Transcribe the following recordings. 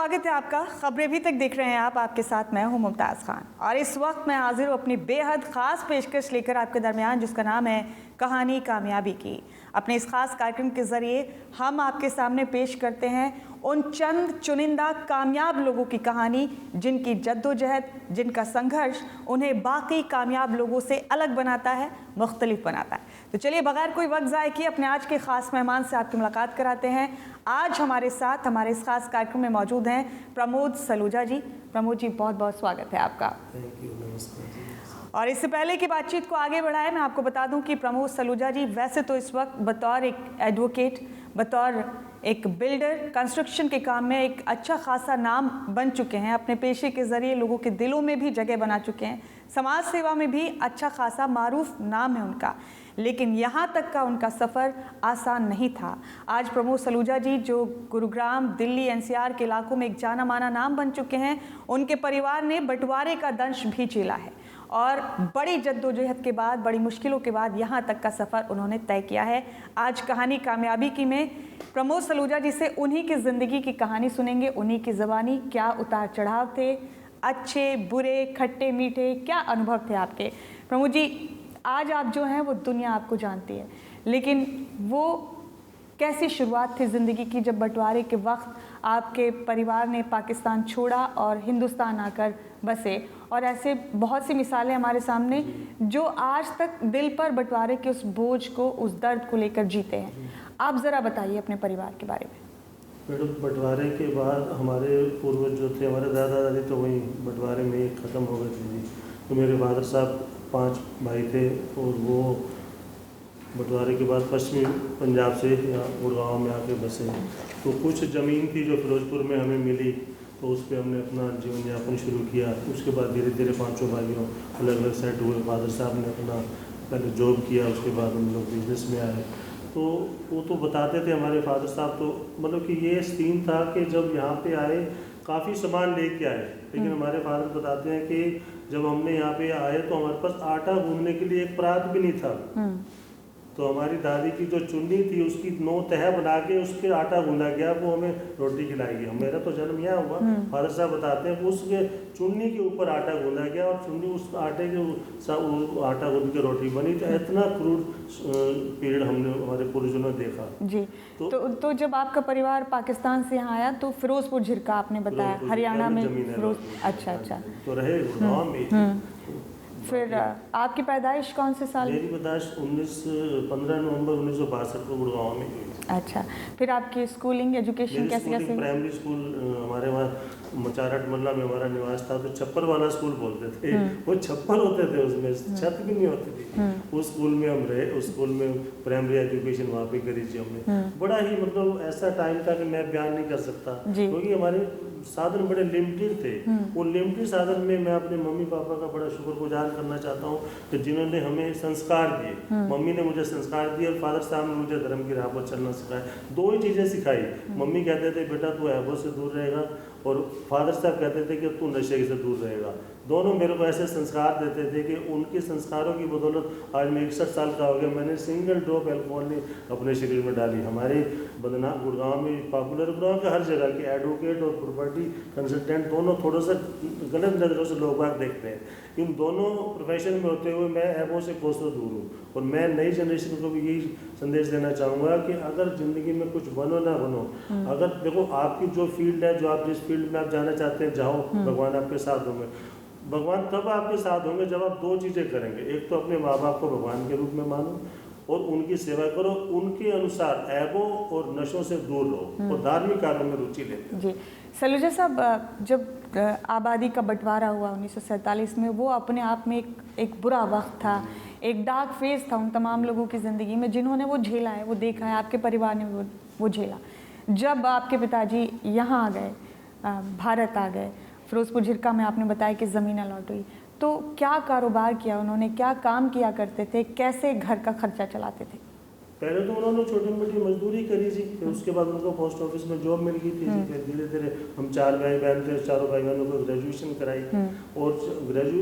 स्वागत है आपका। खबरें अभी तक देख रहे हैं आप, आपके साथ मैं हूं मुमताज़ खान और इस वक्त मैं हाजिर हूं अपनी बेहद ख़ास पेशकश लेकर आपके दरमियान, जिसका नाम है कहानी कामयाबी की। अपने इस खास कार्यक्रम के ज़रिए हम आपके सामने पेश करते हैं उन चंद चुनिंदा कामयाब लोगों की कहानी जिनकी जद्दोजहद, जिनका संघर्ष उन्हें बाकी कामयाब लोगों से अलग बनाता है, मुख्तलिफ बनाता है। तो चलिए बगैर कोई वक्त ज़ाय किए अपने आज के ख़ास मेहमान से आपकी मुलाकात कराते हैं। आज हमारे साथ हमारे इस खास कार्यक्रम में मौजूद हैं प्रमोद सलूजा जी। प्रमोद जी, बहुत बहुत स्वागत है आपका। थैंक यू, नमस्कार। और इससे पहले की बातचीत को आगे बढ़ाएं, मैं आपको बता दूं कि प्रमोद सलूजा जी वैसे तो इस वक्त बतौर एक एडवोकेट, बतौर एक बिल्डर, कंस्ट्रक्शन के काम में एक अच्छा खासा नाम बन चुके हैं। अपने पेशे के ज़रिए लोगों के दिलों में भी जगह बना चुके हैं। समाज सेवा में भी अच्छा खासा मारूफ नाम है उनका, लेकिन यहाँ तक का उनका सफ़र आसान नहीं था। आज प्रमोद सलूजा जी जो गुरुग्राम, दिल्ली, एनसीआर के इलाकों में एक जाना माना नाम बन चुके हैं, उनके परिवार ने बंटवारे का दंश भी झेला है और बड़ी जद्दोजहद के बाद, बड़ी मुश्किलों के बाद यहाँ तक का सफ़र उन्होंने तय किया है। आज कहानी कामयाबी की में प्रमोद सलूजा जी से उन्हीं की ज़िंदगी की कहानी सुनेंगे, उन्हीं की ज़बानी। क्या उतार चढ़ाव थे, अच्छे बुरे, खट्टे मीठे, क्या अनुभव थे आपके। प्रमोद जी, आज आप जो हैं वो दुनिया आपको जानती है, लेकिन वो कैसी शुरुआत थी ज़िंदगी की जब बंटवारे के वक्त आपके परिवार ने पाकिस्तान छोड़ा और हिंदुस्तान आकर बसे। और ऐसे बहुत सी मिसालें हमारे सामने जो आज तक दिल पर बंटवारे के उस बोझ को, उस दर्द को लेकर जीते हैं। आप ज़रा बताइए अपने परिवार के बारे में। मैडम, बंटवारे के बाद हमारे पूर्वज जो थे, हमारे दादा दादी तो वहीं बंटवारे में ही ख़त्म हो गए थे जी। तो मेरे फादर साहब 5 भाई थे और वो बंटवारे के बाद पश्चिमी पंजाब से यहाँ गुड़गांव में आके बसे। तो कुछ ज़मीन थी जो फिरोजपुर में हमें मिली, तो उस पर हमने अपना जीवन यापन शुरू किया। उसके बाद धीरे धीरे 5 भाइयों अलग अलग सेट हुए। फादर साहब ने अपना पहले जॉब किया, उसके बाद हम लोग बिजनेस में आए। तो वो तो बताते थे हमारे फादर साहब, तो मतलब कि ये सीन था कि जब यहाँ पे आए काफ़ी सामान लेके आए, लेकिन हमारे फादर बताते हैं कि जब हमने यहाँ पे आए तो हमारे पास आटा गूंदने के लिए एक परात भी नहीं था। तो हमारी दादी की जो चुन्नी थी उसकी 9 तह बना के उसके आटा गूंदा गया, वो हमें रोटी खिलाएगी। मेरा तो जन्म यहाँ हुआ। फादर साहब बताते हैं कि उसके चुन्नी के ऊपर आटा गूंदा गया और चुन्नी उस आटे के आटा गूंद के रोटी बनी। तो इतना क्रूड पीरियड हमने हमारे पूर्वजों ने देखा जी। तो जब आपका परिवार पाकिस्तान से यहाँ आया तो फिरोजपुर झिरका आपने बताया, हरियाणा में फिरोज। अच्छा। तो रहे गाँव में। फिर आपकी पैदाइश कौन से साल? मेरी पैदाइश 15 नवंबर 1962 को गुड़गांव में हुई। अच्छा। फिर आपकी स्कूलिंग, एजुकेशन कैसे? प्राइमरी स्कूल हमारे वहाँ मचारट मल्ला में हमारा निवास था, तो छप्पर वाला स्कूल बोलते थे। वो छप्पर होते थे, उसमें छत भी नहीं होती थी। उस स्कूल में हम रहे, उस स्कूल में प्राइमरी एजुकेशन वहाँ पे करी थी हमने। बड़ा ही मतलब ऐसा टाइम था कि मैं बयान नहीं कर सकता, क्योंकि हमारे साधन बड़े लिमिटेड थे। वो लिमिटेड साधन में मैं अपने मम्मी पापा का बड़ा शुक्रगुजार करना चाहता हूँ कि जिन्होंने हमें संस्कार दिए। मम्मी ने मुझे संस्कार दिए और फादर साहब ने मुझे धर्म की राह पर चलना सिखाया। 2 ही चीज़ें सिखाई। मम्मी कहते थे बेटा तू ऐबों से दूर रहेगा, और फादर साहब कहते थे कि तू नशे से दूर रहेगा। दोनों मेरे को ऐसे संस्कार देते थे कि उनके संस्कारों की बदौलत आज मैं 61 साल का हो गया, मैंने सिंगल ड्रॉप अल्कोहल नहीं अपने शरीर में डाली। हमारे बदनाम गुड़गांव में पॉपुलर, गुड़गांव के हर जगह के एडवोकेट और प्रॉपर्टी कंसल्टेंट दोनों थोड़ा सा गलत नज़रों से लोग बाग देखते हैं। इन दोनों प्रोफेशन में होते हुए मैं ऐबों से कोसों दूर हूँ। और मैं नई जनरेशन को भी यही संदेश देना चाहूँगा कि अगर ज़िंदगी में कुछ बनो ना बनो, अगर देखो आपकी जो फील्ड है, जो आप जिस फील्ड में आप जाना चाहते हैं जाओ, भगवान आपके साथ होंगे। भगवान तब आपके साथ होंगे जब आप 2 चीज़ें करेंगे। एक तो अपने माँ बाप को भगवान के रूप में मानो और उनकी सेवा करो, उनके अनुसार ऐबों और नशों से दूर रहो और धार्मिक कार्यों में रुचि लेते। जी सलूजा साहब, जब आबादी का बंटवारा हुआ 1947 में, वो अपने आप में एक बुरा वक्त था, एक डार्क फेज था उन तमाम लोगों की ज़िंदगी में जिन्होंने वो झेला है, वो देखा है। आपके परिवार ने वो झेला। जब आपके पिताजी यहाँ आ गए, भारत आ गए, फिरोजपुर झिरका में आपने बताया कि ज़मीन अलॉट हुई, तो क्या कारोबार किया उन्होंने, क्या काम किया करते थे, कैसे घर का खर्चा चलाते थे? पहले तो उन्होंने छोटी मोटी मजदूरी करी थी, फिर उसके बाद उनको पोस्ट ऑफिस में जॉब मिल गई थी। फिर धीरे धीरे हम 4 भाई बहन थे, चारों भाई बहनों को ग्रेजुएशन कराई। और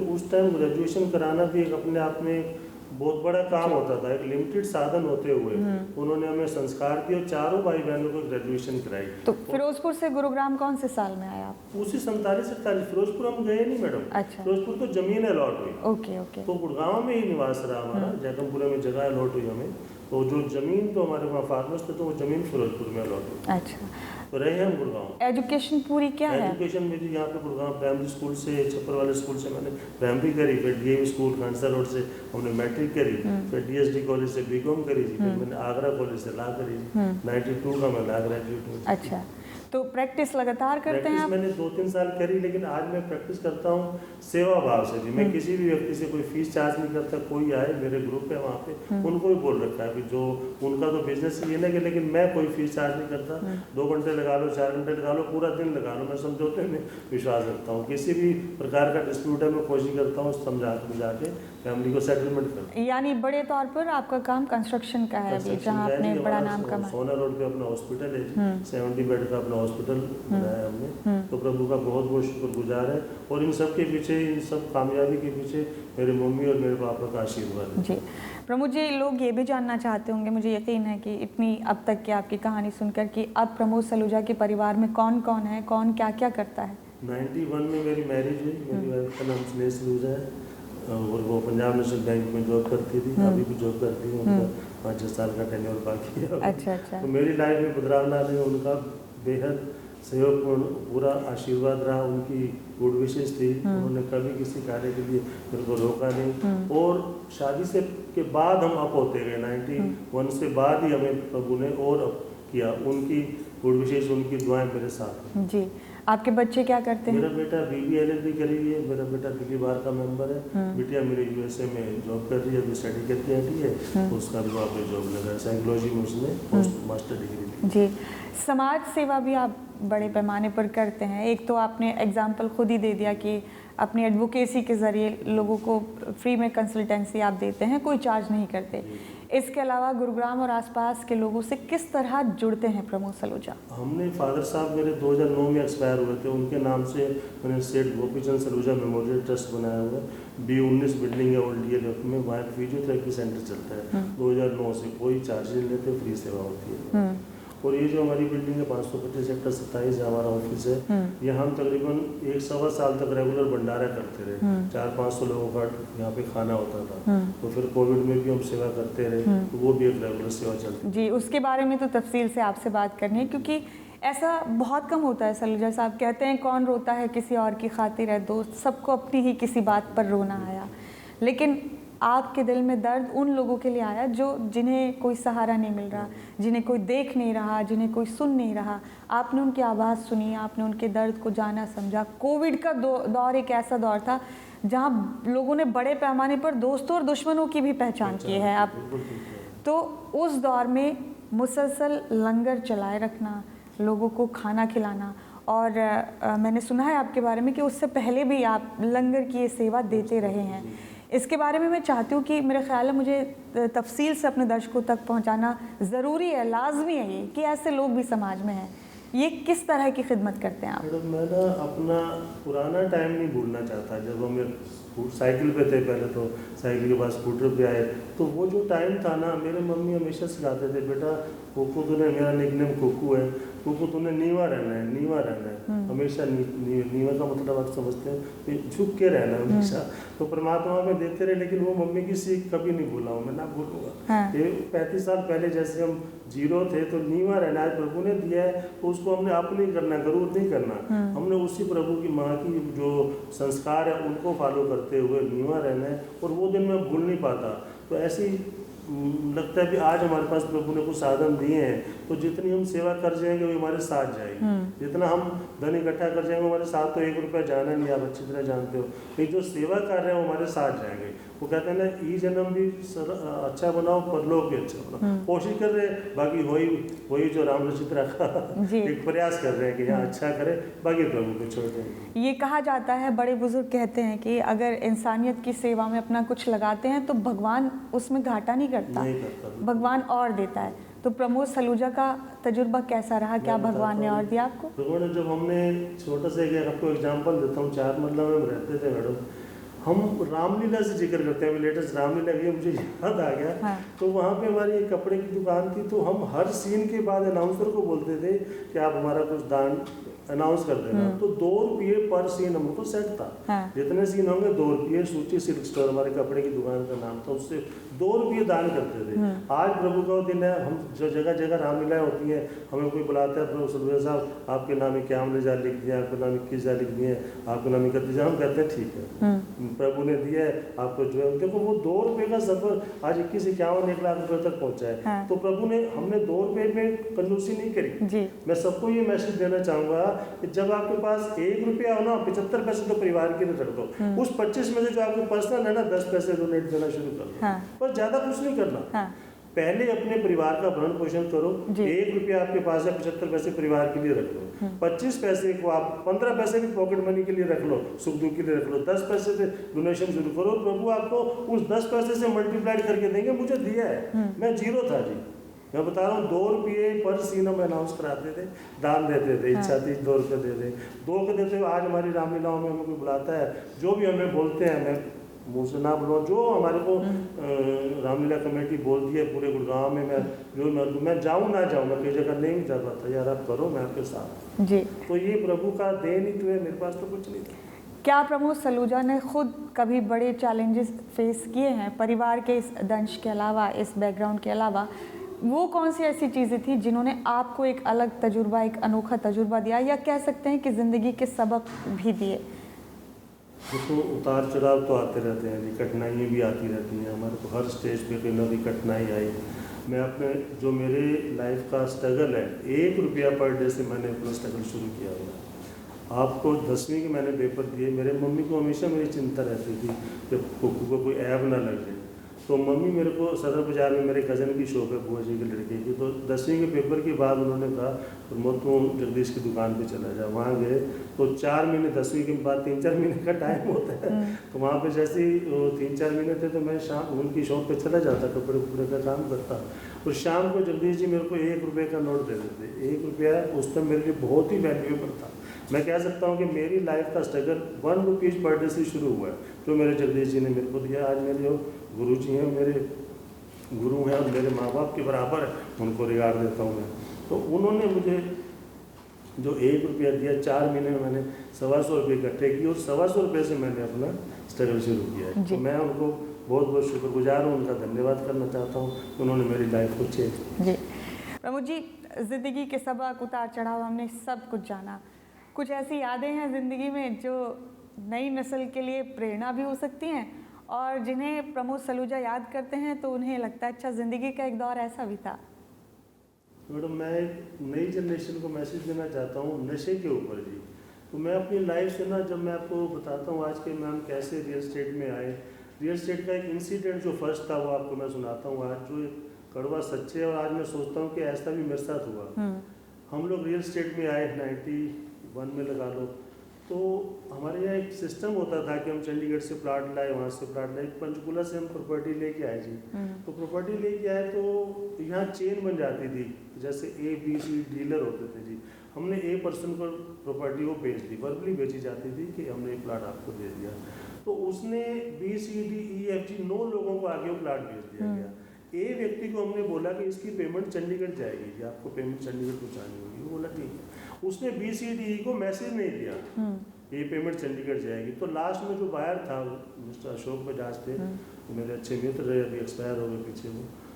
उस टाइम ग्रेजुएशन कराना भी एक अपने आप में बहुत बड़ा काम होता था। एक लिमिटेड साधन होते हुए उन्होंने हमें संस्कार दिए और चारों भाई बहनों को ग्रेजुएशन कराई। तो फिरोजपुर से गुरुग्राम कौन से साल में आया आप? उसी 47-47 फिरोजपुर हम गए नहीं मैडम। अच्छा। फिरोजपुर तो जमीन अलॉट हुई। Okay okay. तो गुड़गांव में ही निवास रहा हमारा, जैकमपुरा में जगह अलॉट हुई हमें। तो जो जमीन तो हमारे वहाँ फार्मर्स थे, तो वो जमीन फिरोजपुर में अलॉट हुई। अच्छा। तो रहे हम गुड़गांव। एजुकेशन पूरी क्या है? एजुकेशन मेरी यहाँ पे गुड़गांव प्राइमरी स्कूल से, छप्पर वाले स्कूल से मैंने प्राइमरी करी, फिर डीएवी स्कूल खानसा रोड से हमने मैट्रिक करी, फिर डीएसडी कॉलेज से बीकॉम करी जी, फिर मैंने आगरा कॉलेज से लॉ करी जी। 92 का मैं लॉ ग्रेजुएट हूँ। अच्छा, तो प्रैक्टिस लगातार करते हैं आप? मैंने 2-3 साल करी, लेकिन आज मैं प्रैक्टिस करता हूँ सेवा भाव से जी। मैं किसी भी व्यक्ति से कोई फीस चार्ज नहीं करता। कोई आए, मेरे ग्रुप है वहाँ पे, उनको भी बोल रखा है कि जो उनका तो बिजनेस ये ना कि, लेकिन मैं कोई फीस चार्ज नहीं करता। 2 घंटे लगा लो, 4 घंटे लगा लो, पूरा दिन लगा लो, मैं समझौते में विश्वास रखता हूँ। किसी भी प्रकार का डिस्प्यूट है मैं कोशिश करता हूँ समझा के फैमिली को सेटलमेंट करता हूँ। यानी बड़े तौर पर आपका काम कंस्ट्रक्शन का है अभी, जहाँ आपने बड़ा नाम कमाया। सोना रोड पे अपना हॉस्पिटल है, 70 बेड का अपना हॉस्पिटल बनाया हमने। तो प्रभु का बहुत बहुत शुक्रगुजार है। और इन सब के पीछे, इन सब कामयाबी के पीछे मेरे मम्मी और मेरे पापा का आशीर्वाद है जी। प्रमोद जी, लोग ये भी जानना चाहते होंगे, मुझे यकीन है कि इतनी अब तक की आपकी कहानी सुनकर, कि अब प्रमोद सलूजा के परिवार में कौन कौन है, कौन क्या क्या करता है? 91 में मेरी मैरिज हुई। मेरी वाइफ का नाम स्नेह सलूजा है और वो पंजाब नेशनल बैंक में जॉब करती थी, अभी भी जॉब करती है। उनका 5-6 साल का टेन्योर बाकी है। अच्छा अच्छा। तो मेरी लाइफ में बदलाव लाने में उनका बेहद सहयोगपूर्ण पूरा आशीर्वाद रहा। उनकी गुड विशेष थी। उन्होंने कभी किसी कार्य के लिए मेरे को रोका नहीं। और शादी से के बाद हम अप होते गए। 91 से बाद ही हमें प्रभु ने और अप किया। उनकी गुड विशेष, उनकी दुआएं मेरे साथ हैं जी। आपके बच्चे क्या करते हैं? मेरा बेटा BBA LLB करी है। मेरा बेटा दिल्ली बार का मेंबर है। बिटिया मेरे USA में जॉब कर रही है, अभी स्टडी करके आई है। तो उसका भी वहाँ पे जॉब लगा है, साइकोलॉजी में उसने पोस्ट मास्टर डिग्री जी। समाज सेवा भी आप बड़े पैमाने पर करते हैं। एक तो आपने एग्जाम्पल खुद ही दे दिया कि अपनी एडवोकेसी के ज़रिए लोगों को फ्री में कंसल्टेंसी आप देते हैं, कोई चार्ज नहीं करते। इसके अलावा गुरुग्राम और आसपास के लोगों से किस तरह जुड़ते हैं प्रमोद सलूजा? हमने फादर साहब मेरे 2009 में एक्सपायर हुए थे, उनके नाम से मैंने सेठ गोपीचंद सलूजा मेमोरियल ट्रस्ट बनाया हुआ है। B19 बिल्डिंग है ओल्ड DLF में, वहाँ फिजियोथेरेपी सेंटर चलता है। 2009 से कोई चार्ज नहीं लेते, फ्री सेवा होती है। और ये जो हमारी बिल्डिंग है 525 सेक्टर 27 है हमारा ऑफिस है। ये हम तकरीबन 1-1.25 साल तक रेगुलर भंडारा करते रहे। 400-500 लोगों का यहाँ पे खाना होता था। तो फिर कोविड में भी हम सेवा करते रहे, तो वो भी एक रेगुलर सेवा चलती जी। उसके बारे में तो तफसील से आपसे बात करनी है, क्योंकि ऐसा बहुत कम होता है सलूजा साहब। कहते हैं कौन रोता है किसी और की खातिर है दोस्त, सबको अपनी ही किसी बात पर रोना आया। लेकिन आपके दिल में दर्द उन लोगों के लिए आया जो जिन्हें कोई सहारा नहीं मिल रहा, जिन्हें कोई देख नहीं रहा, जिन्हें कोई सुन नहीं रहा। आपने उनकी आवाज़ सुनी, आपने उनके दर्द को जाना समझा। कोविड का दौर एक ऐसा दौर था जहां लोगों ने बड़े पैमाने पर दोस्तों और दुश्मनों की भी पहचान की है आप। तो उस दौर में मुसलसल लंगर चलाए रखना, लोगों को खाना खिलाना, और मैंने सुना है आपके बारे में कि उससे पहले भी आप लंगर की ये सेवा देते रहे हैं। इसके बारे में मैं चाहती हूँ कि मेरे ख्याल है मुझे तफसील से अपने दर्शकों तक पहुँचाना ज़रूरी है, लाजमी है ये, कि ऐसे लोग भी समाज में हैं। ये किस तरह की खिदमत करते हैं आप? मैडम, मैं ना अपना पुराना टाइम नहीं भूलना चाहता। जब हम साइकिल पे थे पहले, तो साइकिल के बाद स्कूटर पे आए, तो वो जो टाइम था ना, मेरे मम्मी हमेशा सिखाते थे, बेटा कोकू तूने, मेरा निकनेम कोकू है, कोकू तूने नीवा रहना है, नीवा रहना है हमेशा। नीवा का मतलब आप समझते हैं, झुक के रहना हमेशा। तो परमात्मा में देते रहे, लेकिन वो मम्मी की सीख कभी नहीं भूला हूँ, मैं ना भूलूंगा। ये 35 साल पहले जैसे हम जीरो थे, तो नीवा रहना है, प्रभु ने दिया है तो उसको हमने अप नहीं करना, गरूर नहीं करना। हमने उसी प्रभु की माँ की जो संस्कार है उनको फॉलो करते हुए नीवा रहना है, और वो दिन मैं भूल नहीं पाता। तो ऐसी लगता है कि आज हमारे पास प्रभु ने कुछ साधन दिए हैं, तो जितनी हम सेवा कर जाएंगे वो हमारे साथ जाएगी। जितना हम धन इकट्ठा कर जाएंगे हमारे साथ तो 1 रुपया जाना नहीं, आप अच्छी तरह जानते हो। लेकिन जो सेवा कर रहे हैं वो हमारे साथ जाएंगे। वो कहते हैं ना, ई जन्म भी अच्छा बनाओ, परलोक भी अच्छा बनाओ। कोशिश कर रहे हैं, बाकी वही जो राम रचित रखा एक प्रयास कर रहे हैं कि यहाँ अच्छा करे, बाकी प्रभु को छोड़ दें। ये कहा जाता है, बड़े बुजुर्ग कहते हैं कि अगर इंसानियत की सेवा में अपना कुछ लगाते हैं तो भगवान उसमें घाटा नहीं करता, भगवान और देता है। तो प्रमोद सलूजा का तजुर्बा कैसा रहा? क्या भगवान ने और दिया आपको? भगवान ने, जब हमने छोटा सा आपको एग्जांपल देता हूँ, 4 महला में हम रहते थे मैडम। हम रामलीला से जिक्र करते हैं, लेटेस्ट रामलीला की मुझे याद आ गया। हाँ। तो वहाँ पे हमारी एक कपड़े की दुकान थी, तो हम हर सीन के बाद अनाउंसर को बोलते थे कि आप हमारा कुछ दान अनाउंस कर देना। तो 2 रुपये पर सीन हमको सेट था। हाँ। जितने सीन होंगे 2 रुपये। सूची सिल्क स्टोर हमारे कपड़े की दुकान का नाम था, उससे 2 रुपये दान करते थे। आज प्रभु का दिन है, हम जो जगह जगह रामलीलाएं होती हैं, हमें कोई बुलाता है, प्रभु सलूजा साहब आपके नाम 51,000 लिख दिया, आपके नाम 21,000 लिख दिए, आपके नाम 31,000, हम कहते हैं ठीक है, प्रभु ने दिया है आपको जो है। देखो वो 2 रुपये का सफर आज 21, 51, 1 लाख रुपए तक पहुंचा है। हाँ। तो प्रभु ने, हमने 2 रुपये में कंजूसी नहीं करी जी। मैं सबको ये मैसेज देना चाहूंगा कि जब आपके पास 1 रुपया हो ना, 75 पैसे तो परिवार के लिए रख दो। उस 25 में से जो आपके पर्सनल है ना, 10 पैसे डोनेट देना शुरू कर दो। हाँ। पर ज्यादा कुछ नहीं करना। हाँ। पहले अपने परिवार का भरण पोषण करो। 1 रुपया आपके पास है, 75 पैसे परिवार के लिए रख लो। 25 पैसे को आप 15 पैसे भी पॉकेट मनी के लिए रख लो, सुख दुख के लिए रख लो। 10 पैसे से डोनेशन शुरू करो, प्रभु आपको उस 10 पैसे से मल्टीप्लाइड करके देंगे। मुझे दिया है, मैं जीरो था जी, मैं बता रहा हूँ। 2 रुपये पर सीन हम अनाउंस कराते थे, दान देते थे। इच्छा थी 2 रुपये दे दे, 2 के देते हुए आज हमारी रामलीलाओं में हमें कोई बुलाता है, जो भी हमें बोलते हैं, मैं मुँह से ना बोलूँ, जो हमारे को रामलीला कमेटी बोलती है पूरे गुड़गांव में, मैं जाऊँ ना जाऊँ, मैं कई जगह नहीं जा पाता, यार आप करो, मैं आपके साथ जी। तो ये प्रभु का देन ही तो है, मेरे पास तो कुछ नहीं था। क्या प्रमोद सलूजा ने खुद कभी बड़े चैलेंजेस फेस किए हैं परिवार के इस दंश के अलावा, इस बैकग्राउंड के अलावा? वो कौन सी ऐसी चीज़ें थी जिन्होंने आपको एक अलग तजुर्बा, एक अनोखा तजुर्बा दिया, या कह सकते हैं कि ज़िंदगी के सबक भी दिए? देखो, उतार चढ़ाव तो आते रहते हैं जी, कठिनाइयाँ भी आती रहती हैं हमारे को। हर स्टेज पे कोई ना कोई कठिनाई आई। मैं अपने जो मेरे लाइफ का स्ट्रगल है, 1 रुपया पर डे से मैंने अपना स्ट्रगल शुरू किया हुआ। आपको 10वीं के मैंने पेपर दिए, मेरे मम्मी को हमेशा मेरी चिंता रहती थी कि कुकू को कोई ऐब ना लग जाए। तो मम्मी मेरे को सदर बाज़ार में मेरे कज़न की शॉप है, बुआ जी के लड़के की, तो 10वीं के पेपर के बाद उन्होंने कहा प्रमोद तू जगदीश की दुकान पे चला जा। वहाँ गए तो 4 महीने, 10वीं के बाद 3-4 महीने का टाइम होता है, तो वहाँ पे जैसे ही 3-4 महीने थे तो मैं शाम उनकी शॉप पे चला जाता, कपड़े उपड़े का काम करता। और शाम को जगदीश जी मेरे को 1 रुपये का नोट दे देते। 1 रुपया उस टाइम मेरे लिए बहुत ही वैल्यूएबल था। मैं कह सकता हूँ कि मेरी लाइफ का स्ट्रगल 1 रुपीज़ पर डे से शुरू हुआ है, जो मेरे जगदीश जी ने मेरे को दिया। आज मेरे जो गुरु जी हैं, मेरे गुरु हैं और मेरे माँ बाप के बराबर है, उनको रिगार्ड देता हूँ मैं। तो उन्होंने मुझे जो 1 रुपया दिया, 4 महीने में मैंने 125 रुपये इकट्ठे किए और 125 रुपये से मैंने अपना स्ट्रगल शुरू किया है। तो मैं उनको बहुत बहुत शुक्रगुजार हूँ, उनका धन्यवाद करना चाहता हूँ, उन्होंने मेरी लाइफ को चेंज। जी प्रमोद जी, ज़िंदगी के सबक, उतार चढ़ाव, हमने सब कुछ जाना। कुछ ऐसी यादें हैं ज़िंदगी में जो नई नस्ल के लिए प्रेरणा भी हो सकती हैं, और जिन्हें प्रमोद सलूजा याद करते हैं तो उन्हें लगता है अच्छा, ज़िंदगी का एक दौर ऐसा भी था? मैडम, मैं एक नई जनरेशन को मैसेज देना चाहता हूँ नशे के ऊपर जी। तो मैं अपनी लाइफ से ना, जब मैं आपको बताता हूँ आज के मैम कैसे रियल स्टेट में आए, रियल स्टेट का एक इंसिडेंट जो फर्स्ट था वो आपको मैं सुनाता हूँ आज, जो एक कड़वा सच्चे है, और आज मैं सोचता हूँ कि ऐसा भी मेरे साथ हुआ। हम लोग रियल स्टेट में आए 91 में लगा लो। तो हमारे यहाँ एक सिस्टम होता था कि हम चंडीगढ़ से प्लाट लाए, वहाँ से प्लाट लाए, पंचकुला से हम प्रॉपर्टी लेके आए जी। तो प्रॉपर्टी लेके आए तो यहाँ चेन बन जाती थी, जैसे A-B-C डीलर होते थे जी। हमने A पर्सन को प्रॉपर्टी को बेच दी, वर्बली बेची जाती थी कि हमने ये प्लाट आपको दे दिया। तो उसने B-C-D-E-F-G 9 लोगों को आगे वो प्लाट बेच दिया गया। A व्यक्ति को हमने बोला कि इसकी पेमेंट चंडीगढ़ जाएगी जी, आपको पेमेंट चंडीगढ़ पहुँचानी होगी। वो बोला ठीक है। उसने B-C-D-E को मैसेज नहीं दिया ये पेमेंट चंडीगढ़ जाएगी। तो लास्ट में जो बायर था मिस्टर अशोक बजाज थे, तो मेरे अच्छे मित्र रहे, अभी एक्सपायर हो गए पीछे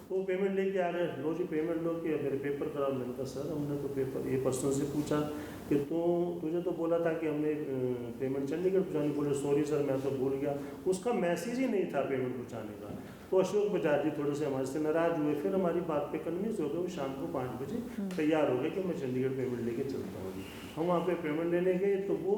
वो पेमेंट लेके आ गए। लो जी पेमेंट लो कि मेरे पेपर कराओ। मैंने कहा सर हमने तो पेपर, ये पर्सन से पूछा कि तुझे तो बोला था कि हमने पेमेंट चंडीगढ़ पहुँचानी। बोले सॉरी सर मैं तो भूल गया, उसका मैसेज ही नहीं था पेमेंट पहुँचाने का। तो अशोक बजाज जी थोड़े से हमारे से नाराज हुए, फिर हमारी बात पे कन्विंस हो गए। वो शाम को 5 बजे तैयार हो गए कि मैं चंडीगढ़ पेमेंट लेके चलता हूँ जी। हम वहाँ पे पेमेंट लेने गए तो वो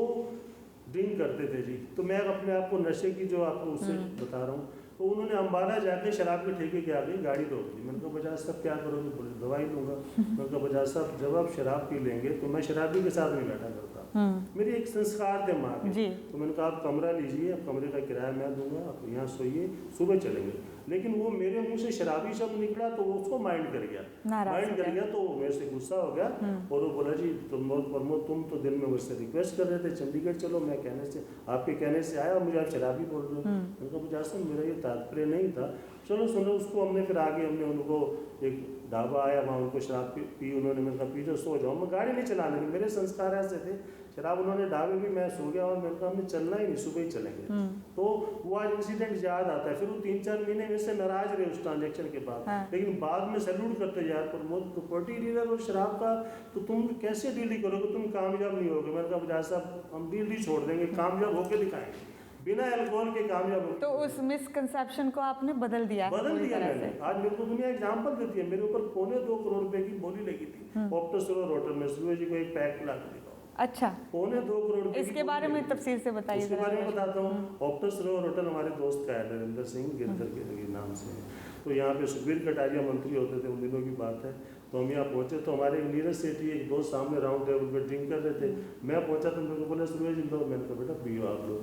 ड्रिंक करते थे जी। तो मैं अपने आप को नशे की जो आपको उससे बता रहा हूँ, तो उन्होंने अम्बाला जाके शराब के ठेके के आगे गाड़ी रोक दी। मैंने कहा बजाज साहब क्या करोगे? बोले दवाई लूँगा। मैंने कहा बजाज साहब जब आप शराब पी लेंगे तो मैं शराबी के साथ नहीं बैठा करता, मेरी एक संस्कार थे माँ के। जी। तो मैंने कहा आप कमरा लीजिए, आप कमरे का किराया मैं दूंगा, आप यहाँ सोइए, सुबह चलेंगे। लेकिन वो मेरे मुंह से शराबी शब्द निकला तो उसको माइंड कर गया, माइंड कर गया, तो मेरे से गुस्सा हो गया और वो बोला जी प्रमोद तुम तो दिन में मुझसे रिक्वेस्ट कर रहे थे चंडीगढ़ चलो, मैं कहने से आपके कहने से आया और मुझे आप शराबी बोल रहे हो। मैंने कहा मुझे आसन मेरा ये तात्पर्य नहीं था, चलो सुनो। उसको हमने फिर आगे हमने उनको एक ढाबा आया, वहाँ उनको शराब पी उन्होंने। मैंने कहा पी जो सो जाओ, मैं गाड़ी नहीं चलाने की, मेरे संस्कार ऐसे थे। शराब उन्होंने ढाबे भी, मैं सो गया और मैंने कहा हमने चलना ही नहीं, सुबह ही चलेंगे। तो वो आज इंसिडेंट याद आता है। फिर वो 3-4 महीने मेरे से नाराज रहे उस ट्रांजेक्शन के बाद। लेकिन बाद में सैल्यूट करते यार प्रमोद प्रॉपर्टी डीलर और शराब का तो तुम कैसे डील करोगे, तुम कामयाब नहीं होगे। मैंने कहा बजाज साहब हम डील ही छोड़ देंगे, कामयाब होकर दिखाएंगे, बिना अल्कोहल के कामयाब हो। तो उस मिसकंसेप्शन को आपने बदल दिया मैंने। आज मेरे को दुनिया एग्जांपल देती है। मेरे ऊपर 2.25 करोड़ रुपए की बोली लगी थी ऑप्टस रोड होटल में, सूरज जी को एक पैक पिला के दिखाओ। अच्छा, 2.25 करोड़ रुपए। इसके बारे में तफसील से बताइए। इसके बारे में बताता हूँ। ऑप्टस रोड होटल हमारे दोस्त का है, नरेंद्र सिंह गिरधर के नाम से। तो यहाँ पे सुखबीर कटारिया मंत्री होते थे, उन दिनों की बात है। तो हम यहाँ पहुंचे तो हमारे नीरज सेठी एक दोस्त सामने राउंड टेबल पे ड्रिंक कर रहे थे। मैं पहुंचा तो मेरे को बोला सूरज जी लो। मैंने कहा बेटा पियो आप लोग।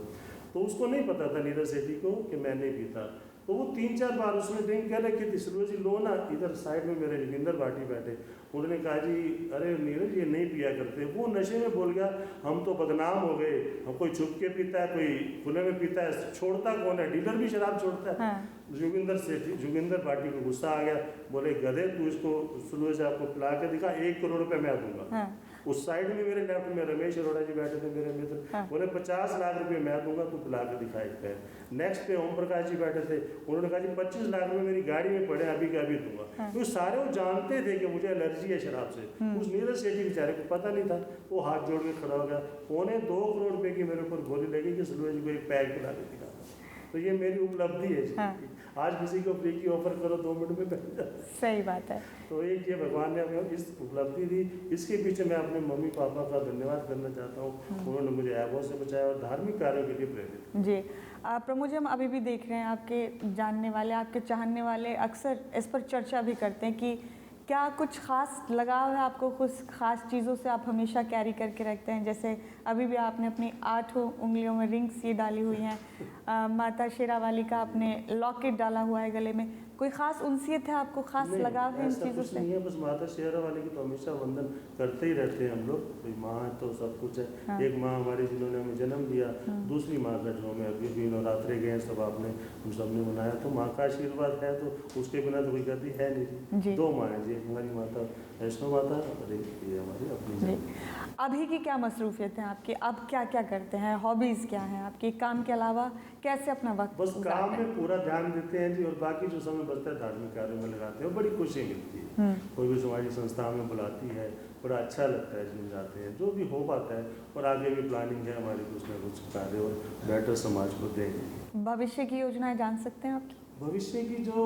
तो उसको नहीं पता था नीरज सेठी को कि मैं नहीं पीता। तो वो 3-4 बार उसने ड्रिंक कर रखी थी। सूरज जी लो ना। इधर साइड में मेरे जोगिंदर भाटी बैठे, उन्होंने कहा जी अरे नीरज ये नहीं पिया करते। वो नशे में बोल गया हम तो बदनाम हो गए, हम कोई छुप के पीता है, कोई खुले में पीता है, छोड़ता कौन है, डीलर भी शराब छोड़ता है। जोगिंदर भाटी को गुस्सा आ गया, बोले गधे तू इसको सूरज आपको पिला के दिखा, 1 करोड़ रुपए मैं दूंगा। उस साइड में मेरे लेफ्ट में रमेश अरोड़ा जी बैठे थे मेरे मित्र, बोले 50 लाख रुपए मैं दूंगा, तू पिला के दिखा एक पैर। नेक्स्ट पे ओम प्रकाश जी बैठे थे, उन्होंने कहा जी 25 लाख रुपए मेरी गाड़ी में पड़े, अभी का अभी दूंगा। तो सारे वो जानते थे कि मुझे एलर्जी है शराब से। उस नीरज सेठी बेचारे को पता नहीं था, वो हाथ जोड़ के खड़ा हो गया। 2.25 करोड़ रुपए की मेरे ऊपर गोली लगी कि सूरज जी को एक पैक पिला के दिखा। तो ये मेरी उपलब्धि है। आज किसी को फ्री की ऑफर करो 2 मिनट में बन जाए। सही बात है। तो एक ये भगवान ने हमें इस उपलब्धि दी, इसके पीछे मैं अपने मम्मी पापा का धन्यवाद करना चाहता हूँ। उन्होंने मुझे ऐबों से बचाया और धार्मिक कार्यों के लिए प्रेरित। जी प्रमोद जी, हम अभी भी देख रहे हैं आपके जानने वाले, आपके चाहने वाले अक्सर इस पर चर्चा भी करते हैं कि क्या कुछ ख़ास लगाव है आपको, कुछ ख़ास चीज़ों से आप हमेशा कैरी करके रखते हैं? जैसे अभी भी आपने अपनी 8 उंगलियों में रिंग्स ये डाली हुई हैं, माता शेरावाली का आपने लॉकेट डाला हुआ है गले में। कोई ख़ास उनसियत है आपको, ख़ास लगाव है इन चीज़ों से? नहीं है, बस माता शेरावाली की तो हमेशा वंदन करते ही रहते हैं हम लोग। कोई माँ है तो सब कुछ है। हाँ। एक माँ हमारी जिन्होंने हमें जन्म दिया, दूसरी माँ का जो हमें अभी भी नवरात्रे गए सब आपने हम सब ने मनाया, तो माँ का आशीर्वाद है, तो उसके बिना तो कोई गति है नहीं जी। 2 माँ है जी, एक हमारी माता वैष्णो माता और एक ये हमारी अपनी। अभी की क्या मसरूफियत है आपकी, अब क्या क्या करते हैं, हॉबीज़ क्या हैं आपकी, काम के अलावा कैसे अपना वक्त? बस काम में पूरा ध्यान देते हैं जी, और बाकी जो समय बचता है धार्मिक कार्यों में लगाते हैं, बड़ी खुशी मिलती है। कोई भी समाजी संस्था में बुलाती है, बड़ा अच्छा लगता है, जिम जाते हैं, जो भी हो पाता है। और आगे भी प्लानिंग है हमारी कुछ ना कुछ कार्य और बेटर समाज को देंगे। भविष्य की योजनाएं जान सकते हैं आपकी? भविष्य की जो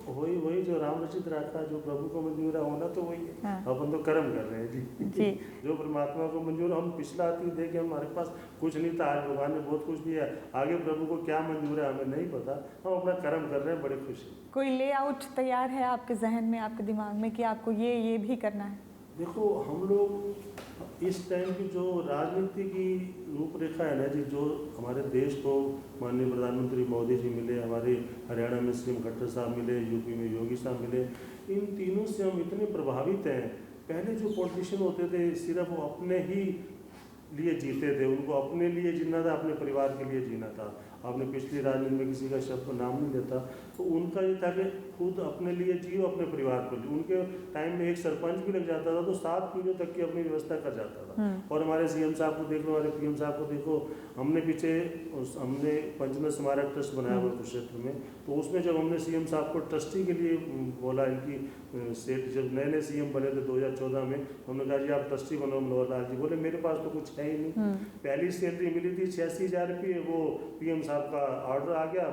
वही जो राम रचित राखा, जो प्रभु को मंजूर है होना तो वही है। हाँ। अपन तो कर्म कर रहे हैं जी। जो परमात्मा को मंजूर, हम पिछला अतीत देखे हमारे पास कुछ नहीं था, आज भगवान ने बहुत कुछ दिया। आगे प्रभु को क्या मंजूर है हमें नहीं पता, हम अपना कर्म कर रहे हैं, बड़े खुशी। कोई लेआउट तैयार है आपके जहन में, आपके दिमाग में कि आपको ये भी करना है? देखो हम लोग इस टाइम की जो राजनीति की रूपरेखा है ना जी, जो हमारे देश को माननीय प्रधानमंत्री मोदी जी मिले, हमारे हरियाणा में सीएम खट्टर साहब मिले, यूपी में योगी साहब मिले, इन तीनों से हम इतने प्रभावित हैं। पहले जो पॉलिटिशियन होते थे सिर्फ वो अपने ही लिए जीते थे, उनको अपने लिए जीना था, अपने परिवार के लिए जीना था। आपने पिछली राजनीति में किसी का शब्द नाम नहीं लेता, तो उनका ये था कि खुद अपने लिए जियो, अपने परिवार को लिए। उनके टाइम में एक सरपंच भी लग जाता था तो 7 पीढ़ियों तक की अपनी व्यवस्था कर जाता था। और हमारे सीएम साहब को देख लो, हमारे पीएम साहब को देखो, हमने पीछे हमने पंचमत स्मारक ट्रस्ट बनाया हुआ कुरुक्षेत्र में, तो उसमें जब हमने सीएम साहब को ट्रस्टी के लिए बोला, इनकी सेठ जब नए सीएम बने थे 2014 में, हमने कहा जी आप ट्रस्टी बनो मनोहर लाल जी। बोले मेरे पास तो कुछ है ही नहीं। पहली सैलरी मिली थी 86,000 रुपये, वो पीएम साहब का ऑर्डर आ गया,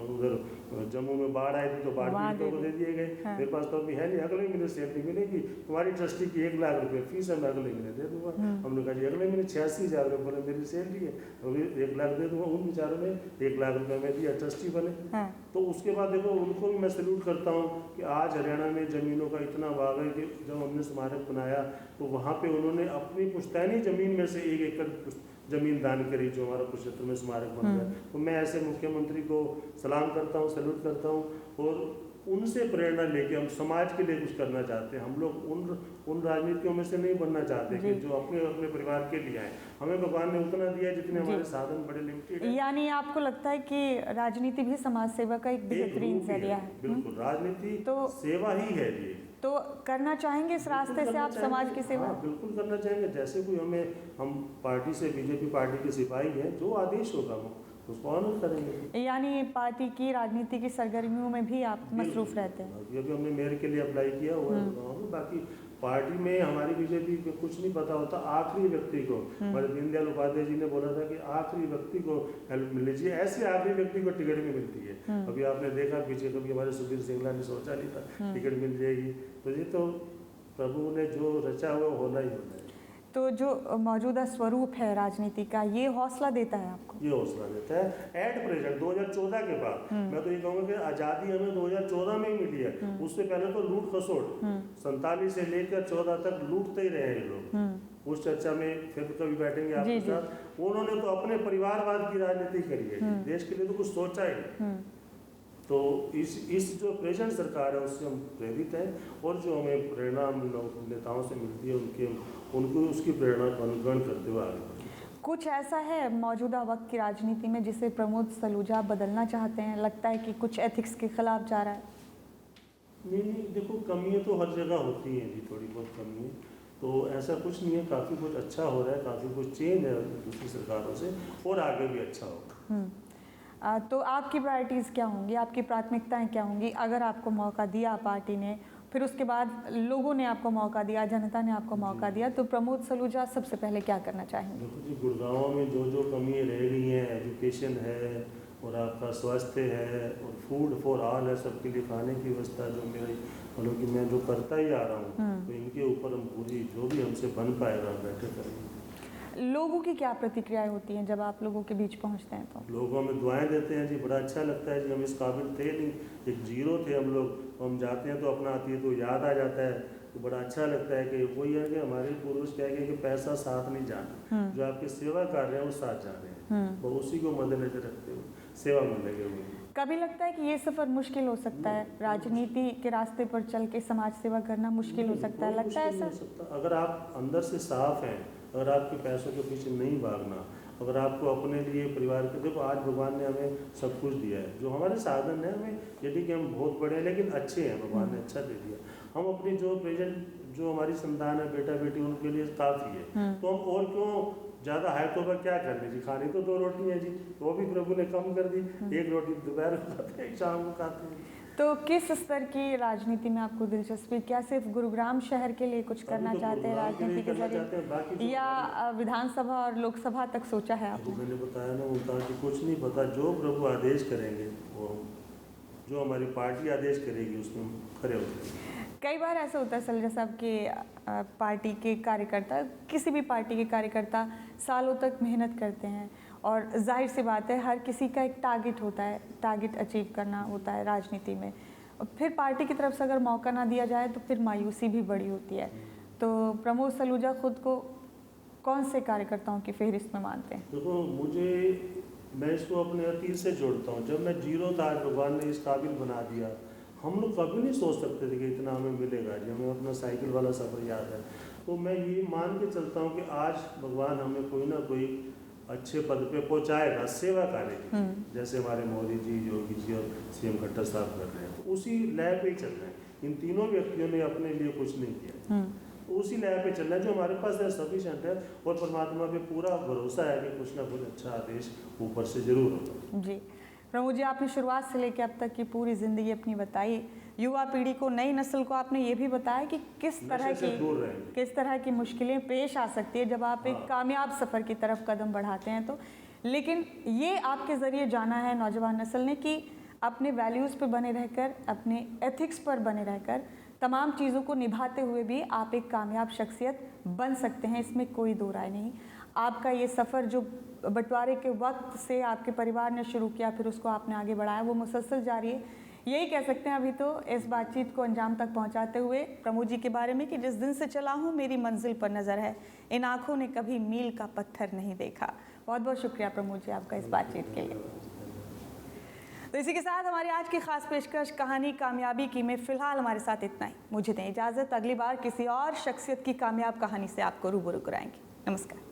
उधर जम्मू में बाढ़ आई थी तो बाढ़ पीड़ितों को दे दिए गए। मेरे पास तो अभी है नहीं, अगले महीने सैलरी मिलेगी, तुम्हारी ट्रस्टी की 1 लाख रुपए फीस है, मैं अगले महीने दे दूंगा। हमने कहा जी अगले महीने 86,000 रुपये, बोले मेरी सैलरी है। अभी 1 लाख दे दूंगा, उन बेचारों ने 1 लाख रुपए में दिया, ट्रस्टी बने। हाँ। तो उसके बाद देखो उनको भी मैं सैल्यूट करता हूँ कि आज हरियाणा में ज़मीनों का इतना भाग है कि जब हमने स्मारक बनाया तो वहाँ पे उन्होंने अपनी पुश्तैनी ज़मीन में से 1 एकड़ ज़मीन दान करी, जो हमारा कुरुक्षेत्र में स्मारक बन गया। तो मैं ऐसे मुख्यमंत्री को सलाम करता हूँ, सैल्यूट करता हूँ, और उनसे प्रेरणा लेके हम समाज के लिए कुछ करना चाहते हैं। हम लोग उन राजनीतियों में से नहीं बनना चाहते कि जो अपने अपने परिवार के लिए आए। हमें भगवान ने उतना दिया जितने हमारे साधन बड़े लिमिटेड हैं। यानी आपको लगता है कि राजनीति भी समाज सेवा का एक बेहतरीन जरिया है? बिल्कुल, राजनीति तो सेवा ही है ये। तो करना चाहेंगे इस रास्ते से आप समाज की सेवा? हाँ, बिल्कुल करना चाहेंगे। जैसे कोई हम पार्टी से, बीजेपी पार्टी के सिपाही हैं, जो आदेश होगा वो उसको ऑनर करेंगे। यानी पार्टी की राजनीति की सरगर्मियों में भी आप मसरूफ रहते हैं? अभी हमने मेयर के लिए अप्लाई किया हुआ है। बाकी पार्टी में हमारी बीजेपी को कुछ नहीं पता होता, आखिरी व्यक्ति को, हमारे दीनदयाल उपाध्याय जी ने बोला था कि आखिरी व्यक्ति को हेल्प मिलनी चाहिए, ऐसे आखिरी व्यक्ति को टिकट भी मिलती है। अभी आपने देखा पीछे कभी हमारे सुधीर सिंगला ने सोचा नहीं था टिकट मिल जाएगी। तो ये तो प्रभु ने जो रचा हुआ होना ही होना है। तो जो मौजूदा स्वरूप है राजनीति का, ये हौसला देता है आपको? ये हौसला देता है। एट प्रेजेंट 2014 के बाद मैं तो ये कहूँगा कि आज़ादी हमें 2014 में ही मिली है। उससे पहले तो लूट खसोट 47 से लेकर 14 तक लूटते ही रहे हैं ये लोग। उस चर्चा में फिर कभी बैठेंगे आपके साथ। उन्होंने तो अपने परिवारवाद की राजनीति करी है, देश के लिए तो कुछ सोचा ही नहीं। तो इस जो प्रेजेंट सरकार है उससे हम प्रेरित हैं, और जो हमें प्रेरणा हम नेताओं से मिलती है उनको उसकी प्रेरणा का अनुकरण करते हुए आगे बढ़ते हैं। कुछ ऐसा है मौजूदा वक्त की राजनीति में जिसे प्रमोद सलूजा बदलना चाहते हैं? लगता है कि कुछ एथिक्स के खिलाफ जा रहा है? नहीं, देखो कमियाँ तो हर जगह होती हैं जी, थोड़ी बहुत कमी है, तो ऐसा कुछ नहीं है। काफ़ी कुछ अच्छा हो रहा है, काफ़ी कुछ चेंज है दूसरी सरकारों से, और आगे भी अच्छा होगा। तो आपकी प्रायोरिटीज़ क्या होंगी, आपकी प्राथमिकताएं क्या होंगी अगर आपको मौका दिया पार्टी ने, फिर उसके बाद लोगों ने आपको मौका दिया, जनता ने आपको मौका दिया, तो प्रमोद सलूजा सबसे पहले क्या करना चाहेंगे? देखो जी, गुड़गांव में जो कमियाँ रह गई हैं, एजुकेशन है और आपका स्वास्थ्य है और फूड फॉर ऑल है, सबके लिए खाने की व्यवस्था, जो मेरी मतलब कि मैं जो करता ही आ रहा हूँ, तो इनके ऊपर हम पूरी जो भी हमसे बन पाएगा हम बैठे करेंगे। लोगों की क्या प्रतिक्रियाएं होती हैं जब आप लोगों के बीच पहुंचते हैं? तो लोग हमें दुआएं देते हैं जी, बड़ा अच्छा लगता है जी। हम इस काबिल थे नहीं, एक जीरो थे हम लोग, हम जाते हैं तो अपना आती है तो याद आ जाता है, तो बड़ा अच्छा लगता है कि वही है कि हमारे पूर्वज कह गए कि पैसा साथ नहीं जाना, जो आपकी सेवा कर रहे हैं वो साथ जा रहे हैं, तो उसी को मद्देनजर रखते हुए सेवा में लगे हुए। कभी लगता है कि ये सफ़र मुश्किल हो सकता है, राजनीति के रास्ते पर चल के समाज सेवा करना मुश्किल हो सकता है? लगता है ऐसा? अगर आप अंदर से साफ हैं, अगर आपके पैसों के पीछे नहीं भागना, अगर आपको अपने लिए परिवार के, देखो आज भगवान ने हमें सब कुछ दिया है, जो हमारे साधन है हमें, यदि कि हम बहुत बड़े हैं लेकिन अच्छे हैं, भगवान ने अच्छा दे दिया। हम अपनी जो प्रेजेंट जो हमारी संतान है, बेटा बेटी, उनके लिए काफ़ी है, तो हम और क्यों ज़्यादा हाई तो क्या करने जी। खानी तो 2 रोटी है जी, वो भी प्रभु ने कम कर दी, 1 रोटी दोपहर को खाते हैं, शाम को खाते हैं। तो किस स्तर की राजनीति में आपको दिलचस्पी? क्या सिर्फ गुरुग्राम शहर के लिए कुछ करना चाहते हैं राजनीति के जरिए, या विधानसभा और लोकसभा तक सोचा है आपने? मैंने बताया ना उनका कि कुछ नहीं पता, जो प्रभु आदेश करेंगे वो, जो हमारी पार्टी आदेश करेगी उसमें हम खरे उतरेंगे। कई बार ऐसा होता है सलूजा साहब कि पार्टी के कार्यकर्ता, किसी भी पार्टी के कार्यकर्ता सालों तक मेहनत करते हैं, और जाहिर सी बात है हर किसी का एक टारगेट होता है, टारगेट अचीव करना होता है राजनीति में। फिर पार्टी की तरफ से अगर मौका ना दिया जाए तो फिर मायूसी भी बड़ी होती है। तो प्रमोद सलूजा खुद को कौन से कार्यकर्ताओं की फहरिस्त में मानते हैं? देखो मैं इसको अपने अतीत से जोड़ता हूँ। जब मैं जीरो था, भगवान ने इस काबिल बना दिया। हम लोग कभी नहीं सोच सकते थे कि इतना हमें मिलेगा जी। हमें अपना साइकिल वाला सफ़र याद है। तो मैं ये मान के चलता हूँ कि आज भगवान हमें कोई ना कोई अच्छे पद पे पहुँचाएगा सेवा कार्य की, जैसे हमारे मोदी जी, योगी जी और सीएम खट्टर साहब कर रहे हैं। तो उसी लय पे ही चल रहे हैं। इन तीनों व्यक्तियों ने अपने लिए कुछ नहीं किया, तो उसी लय पे चलना है जो हमारे पास है, सफिशिएंट है, और परमात्मा पे पूरा भरोसा है कि कुछ ना कुछ अच्छा आदेश ऊपर से जरूर होगा। जी प्रमोद जी, आपने शुरुआत से लेकर अब तक की पूरी ज़िंदगी अपनी बताई। युवा पीढ़ी को, नई नस्ल को आपने ये भी बताया कि किस तरह की मुश्किलें पेश आ सकती है जब आप एक कामयाब सफ़र की तरफ कदम बढ़ाते हैं। तो लेकिन ये आपके ज़रिए जाना है नौजवान नस्ल ने कि अपने वैल्यूज़ पे बने रहकर, अपने एथिक्स पर बने रहकर, तमाम चीज़ों को निभाते हुए भी आप एक कामयाब शख्सियत बन सकते हैं, इसमें कोई दो राय नहीं। आपका ये सफ़र जो बंटवारे के वक्त से आपके परिवार ने शुरू किया, फिर उसको आपने आगे बढ़ाया, वो मुसलसल जारी है। यही कह सकते हैं अभी तो इस बातचीत को अंजाम तक पहुंचाते हुए प्रमोद जी के बारे में कि जिस दिन से चला हूं मेरी मंजिल पर नज़र है, इन आँखों ने कभी मील का पत्थर नहीं देखा। बहुत बहुत शुक्रिया प्रमोद जी आपका इस बातचीत के लिए। तो इसी के साथ हमारी आज की खास पेशकश कहानी कामयाबी की में फ़िलहाल हमारे साथ इतना ही। मुझे दें इजाज़त, अगली बार किसी और शख्सियत की कामयाब कहानी से आपको रूबरू कराएंगे। नमस्कार।